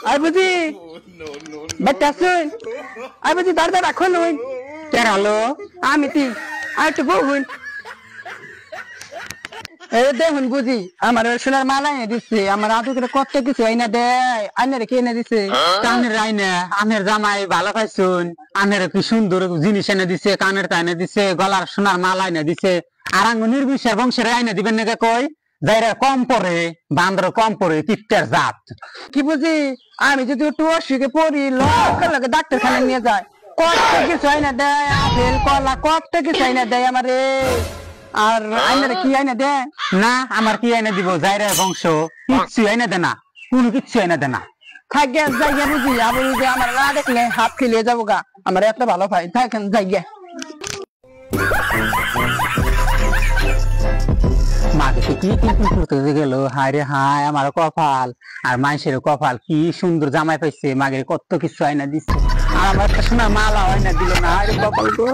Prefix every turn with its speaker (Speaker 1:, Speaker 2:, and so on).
Speaker 1: I বুঝি বেটা শুন আই বুঝি দাঁড়া রাখো নই কেরালো আমি তি আর তো বহুন এই দেখুন বুঝি আমার সোনার মালা এনে দিচ্ছে আমার আদুকে কত কিছু আইনা দেয় আইনারে কে এনে দিচ্ছে কানের আইনা আনের জামাই ভালো পাইছুন আনের কি সুন্দর জিনিস এনে দিছে কানের তা এনে দিছে গলার সোনার মালা এনে দিছে আর আঙ্গ নির্বিশেষ বংশের আইনা দিবেন নাকি কই যাইরা কম পরে বান্দর কম পরে কিপ্টার জাত কি বুঝি আমি যদি একটু অসুখে পড়ি লগে ডাক্তারখানা নিয়ে যায় কত কিছু আইনা দেয় আপেল কলা কত কিছু আইনা দেয় আমারে আর আইনারে কি আইনা দে না আমার কি আইনা দিব যাইরা বংশ কিচ্ছু আইনা দে না কোনো কিচ্ছু আইনা দে না থাকিয়া যাইয়া বুঝি আবার যে আমার না দেখলে হাত খেলে যাবো গা আমার এত ভালো পাই থাকেন যাইয়া মাকে কি করতে গেল হায় রে হায় আমার কপাল আর মানুষের কপাল কি সুন্দর জামাই পাইছে মাগের কত কিছু আইনা দিচ্ছে আর আমার একটা সোনার মালা আইনা দিল না আরে কপাল গো।